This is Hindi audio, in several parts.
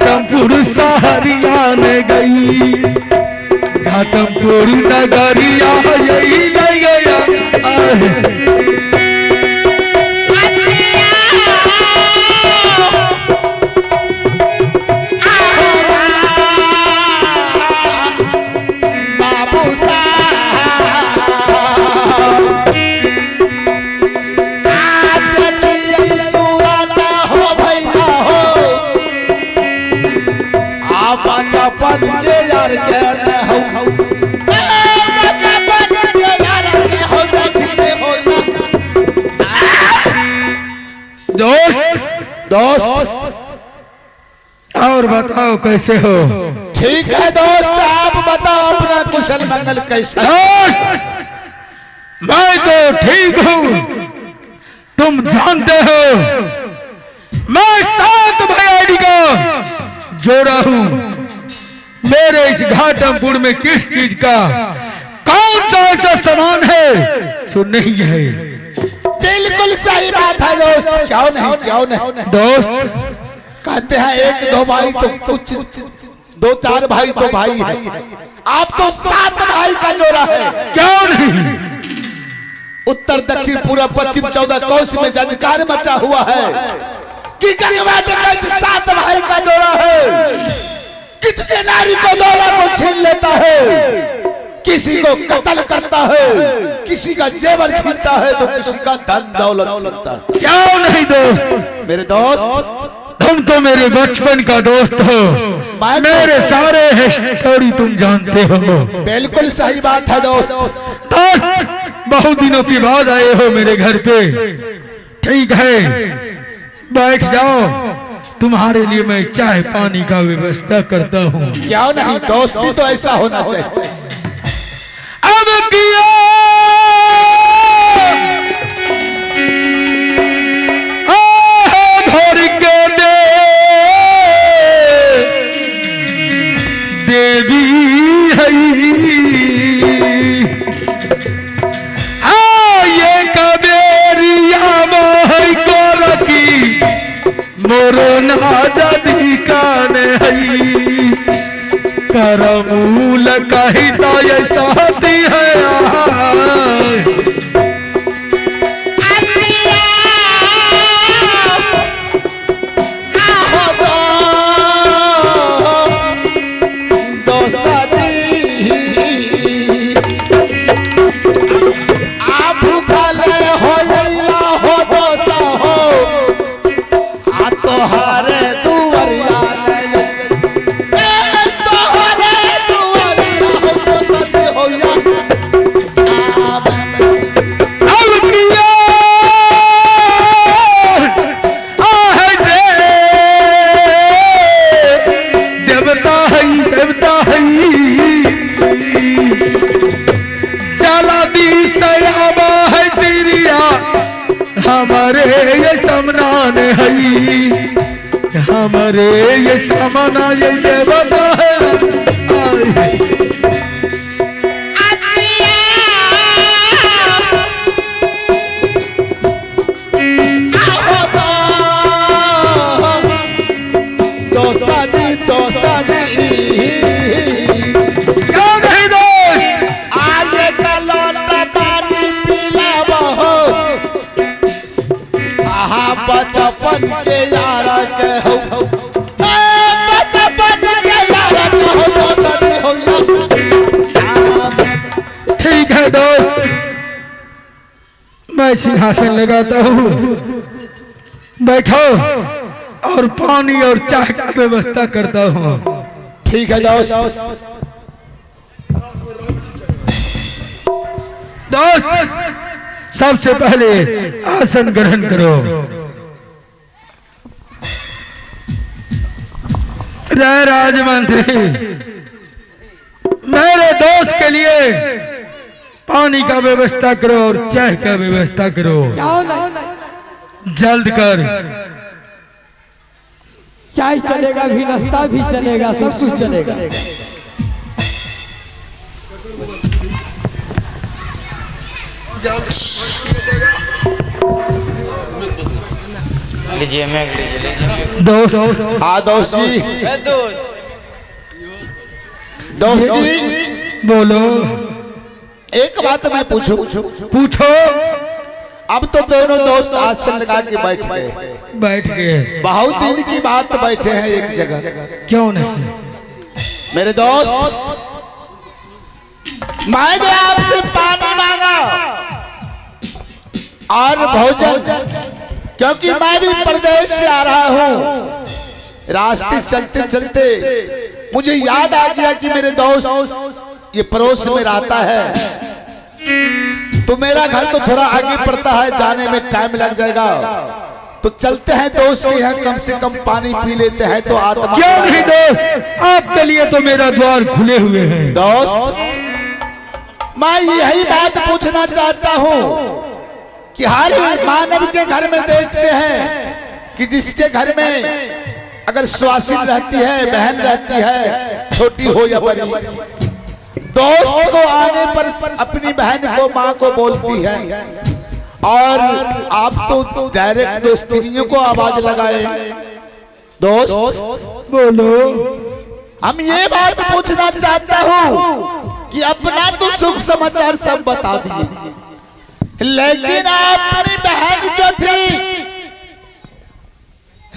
घाटमपुर सहरिया ने गई, घाटमपुर नगरिया यही ले गया। बचपन के यार के न हो, बचपन के यार के हो, देखिए हो दोस्त और बताओ कैसे हो? ठीक है दोस्त, आप बताओ अपना कुशल मंगल कैसे? दोस्त मैं तो ठीक हूँ, तुम जानते हो मैं 7 भाई का जोड़ा हूँ। मेरे इस घाटमपुर में किस चीज का कौन सा ऐसा सामान है सो नहीं है? बिल्कुल सही बात है दोस्त, क्यों नहीं क्यों नहीं। दोस्त कहते हैं 1-2 भाई तो कुछ 2-4 भाई तो भाई है, आप तो 7 भाई का जोड़ा है। क्यों नहीं? उत्तर दक्षिण पूर्व पश्चिम 14 कोस में जजकार मचा हुआ है कि गरीबा डकैत 7 भाई का जोड़ा है। कितने नारी को दौलत को छीन लेता है, किसी को कत्ल करता है, किसी का जेवर छीनता है तो किसी का धन दौलत छीनता है। क्यों नहीं दोस्त? मेरे दोस्त तुम तो मेरे बचपन का दोस्त हो, मेरे सारे हिस्टोरी तुम जानते हो। बिल्कुल सही बात है दोस्त। दोस्त बहुत दिनों के बाद आए हो मेरे घर पे, ठीक है बैठ जाओ, तुम्हारे लिए मैं चाय पानी का व्यवस्था करता हूँ। क्यों नहीं, दोस्ती तो ऐसा होना चाहिए। अब किया घर के देवी है, ये कबेरिया मोह को रखी मोरो नादी कान है, करमूल कही तो ये साथी है। हमारे ये समनान है, हमारे ये समना ये देवता है। बचपन के यार के हो, बचपन के यार के हो, दोस्ती हो। ठीक है दोस्त, मैं सिंहासन लगाता हूँ, बैठो और पानी और चाय की व्यवस्था करता हूँ। ठीक है दोस्त। दोस्त सबसे पहले आसन ग्रहण करो। जय राजमंत्री, मेरे दोस्त के लिए पानी का व्यवस्था करो और चाय का व्यवस्था करो, जल्द कर। चाय चलेगा भी, नाश्ता भी चलेगा, सब कुछ चलेगा। लीजिए मैग लीजिए दोस्त हाँ दोस्त जी, दोस्त जी बोलो। एक बात मैं पूछूं? पूछो। अब तो दोनों दोस्त आसन लगा के बैठ गए, बैठ गए। बहुत दिन की बात बैठे हैं एक जगह। क्यों नहीं? मेरे दोस्त, मैं जो आपसे पानी मांगा और भोजन, क्योंकि मैं भी प्रदेश से आ रहा हूँ, रास्ते चलते चलते मुझे याद आ गया कि मेरे दोस्त ये पड़ोस में रहता है, तो मेरा घर तो थोड़ा आगे पड़ता है, जाने में टाइम लग जाएगा, तो चलते हैं दोस्त के यहाँ कम से कम पानी पी लेते हैं तो आत्मा। क्यों नहीं दोस्त, आपके लिए तो मेरा द्वार खुले हुए हैं। दोस्त, मैं यही बात पूछना चाहता हूँ कि हर मानव के घर में देखते हैं कि जिसके घर में अगर स्वासिन रहती है, बहन रहती है, छोटी हो या बड़ी, दोस्त को आने पर अपनी बहन को, माँ को बोलती है, और आप तो डायरेक्ट दोस्तियों को आवाज लगाए। दोस्त बोलो। हम ये बात पूछना चाहता हूँ कि अपना तो सुख समाचार सब बता दिए, लेकिन अपनी बहन जो थी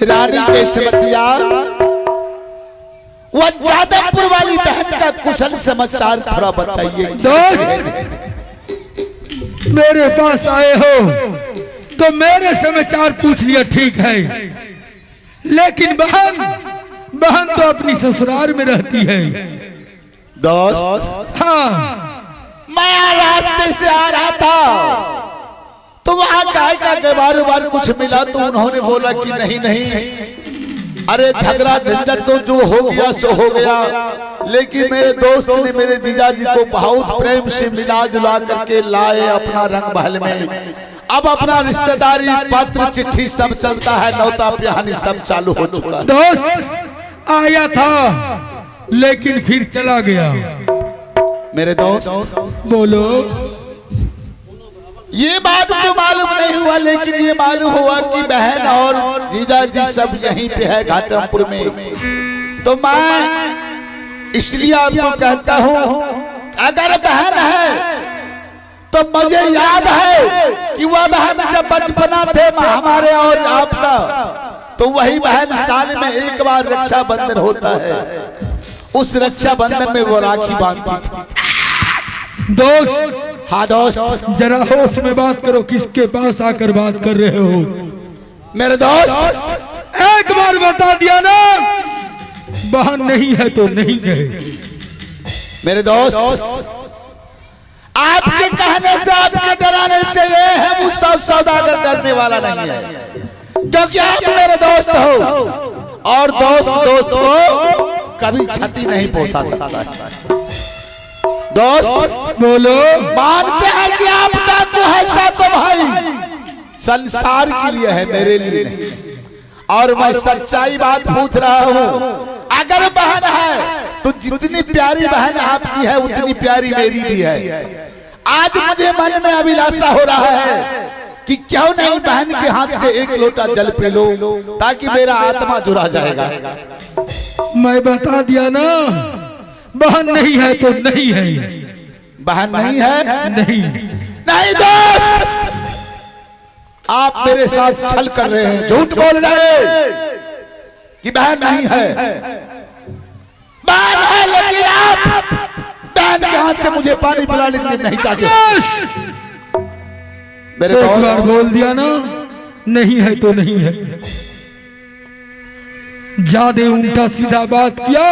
रानी केशवतिया, वह जादवपुर वाली बहन का कुशल समाचार थोड़ा बताइए। दोस्त, मेरे पास आए हो तो मेरे समाचार पूछ लिया, ठीक है, लेकिन बहन तो अपनी ससुराल में रहती है। दोस्त, हाँ, मैं रास्ते से आ रहा था तो वहां गाय का बार कुछ मिला, तो उन्होंने बोला कि नहीं नहीं, अरे झगड़ा झंझट तो जो हो गया सो हो गया, लेकिन मेरे दोस्त ने मेरे जीजाजी को बहुत प्रेम से मिला जुला करके लाए अपना रंग महल में। अब अपना रिश्तेदारी, पत्र, चिट्ठी सब चलता है, नौता पिहानी सब चालू हो चुका है। दोस्त आया था लेकिन फिर चला गया। मेरे दोस्त बोलो। ये बात तो मालूम नहीं हुआ, लेकिन ये मालूम हुआ कि बहन और जीजाजी सब यहीं पे है घाटमपुर में। तो मैं इसलिए आपको कहता हूँ, अगर बहन है तो मुझे याद है कि वह बहन जब बचपना थे हमारे और आपका, तो वही बहन साल में एक बार रक्षाबंधन होता है, उस रक्षाबंधन में वो राखी बांधती थी। दोस्त, हाँ दोस्त, जरा होश में बात करो, किसके पास आकर बात कर रहे हो? मेरे दोस्त, एक बार बता दिया ना, बहन नहीं है तो नहीं है। मेरे दोस्त, आपके कहने से, आपके डराने से ये है वो सब सौदागर डरने वाला नहीं है, क्योंकि आप मेरे दोस्त हो और दोस्त दोस्त को कभी क्षति नहीं पहुंचा सकता है। दोस्त बोलो। मानते हैं कि आप डाकू है, सातो भाई संसार के लिए है, मेरे लिए नहीं, और मैं सच्चाई बात पूछ रहा हूँ। अगर बहन है तो जितनी प्यारी बहन आपकी है उतनी प्यारी मेरी भी है। आज मुझे मन में अभिलाषा हो रहा है कि क्यों नहीं बहन के हाथ से एक लोटा जल पी लो, ताकि मेरा आत्मा जुड़ा जाएगा। मैं बता दिया ना, बहन नहीं है तो नहीं है। बहन नहीं है? नहीं। नहीं दोस्त, आप मेरे साथ छल कर रहे हैं, झूठ बोल रहे हैं कि बहन नहीं है। बहन है, लेकिन आप बहन के हाथ से मुझे पानी पिलाने के लिए नहीं चाहते। मेरे एक बार दोस्त, बोल दिया ना, नहीं है तो नहीं है। ज्यादा उल्टा सीधा बात किया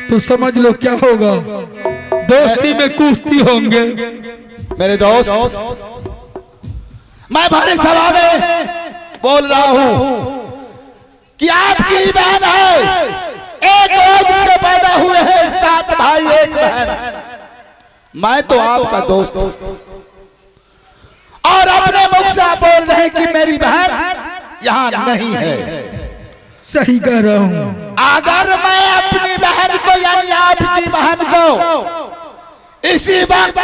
तो समझ लो क्या होगा, दोस्ती में कुश्ती होंगे। मेरे दोस्त, मैं भरे सभा में बोल रहा हूं कि आपकी बहन है, एक ओद से पैदा हुए हैं 7 भाई 1 बहन। मैं तो आपका दोस्त हूं और अपने मुख से आप बोल रहे हैं कि मेरी बहन यहां नहीं है। सही कह रहा हूं। अगर मैं अपनी बहन को, यानी आपकी बहन को इसी वक्त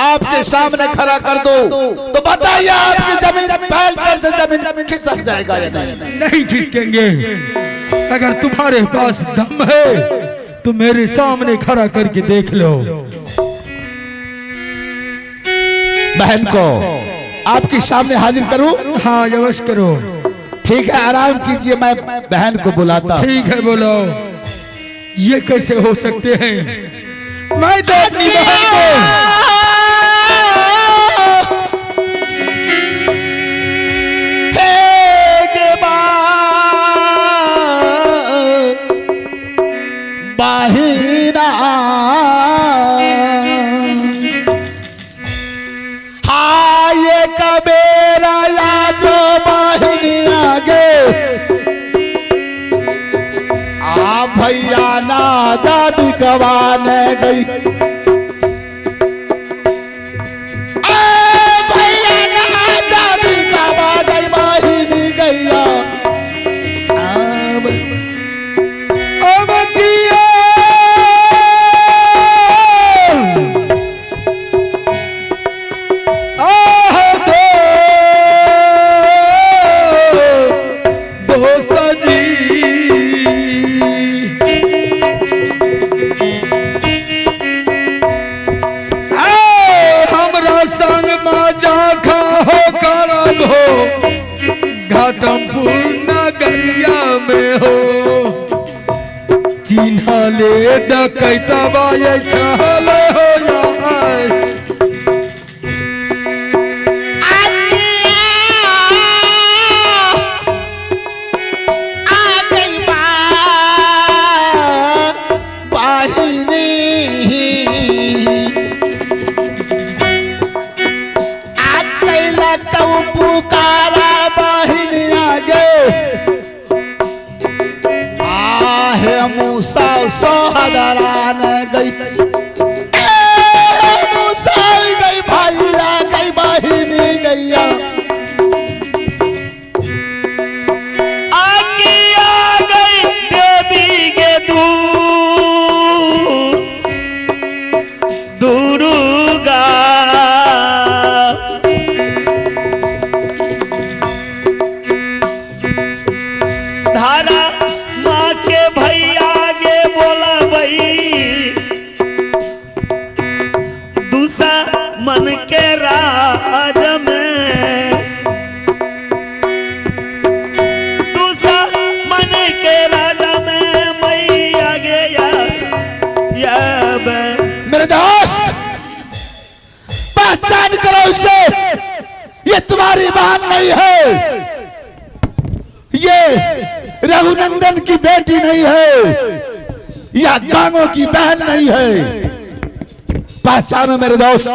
आपके सामने खड़ा कर दो तो बताइए आपकी जमीन पैर तर से जमीन खिसक जाएगा या नहीं? नहीं खिसकेंगे। अगर तुम्हारे पास दम है तो मेरे सामने खड़ा करके देख लो। बहन को आपके सामने हाजिर करूं? हाँ अवश्य करो। ठीक है, आराम कीजिए, मैं बहन को बुलाता हूं। ठीक है बोलो। ये कैसे हो सकते हैं? मैं तो अपनी बहन को बाहिना हाँ ये कबेरा या जो बाहिनी आगे आ भैया ना जादी कवाने गई। भैया ना जादी कवा गई बाहिनी गैया अब किया दो सजी हमरा संग माजा खाओ करब हो घाटमपुर नगरिया में हो। चिन्हा ले डकैता बाये छहल हो जाए। पुकारा बहिनी आगे आहे मूसा सोहदरान गई। मूसा गई भैया गई बहिनी गैया आगे आ गई देवी के दुर्गा धारा माँ के भैया आगे बोला भाई दूसरा मन के राज में दूसरा मन के राजा में मैं आगे या मेरे दोस्त पहचान करो उसे। ये तुम्हारी बहन नहीं है, ये रघुनंदन की बेटी नहीं है, या गांगों की बहन नहीं है। पहचानो मेरे दोस्त।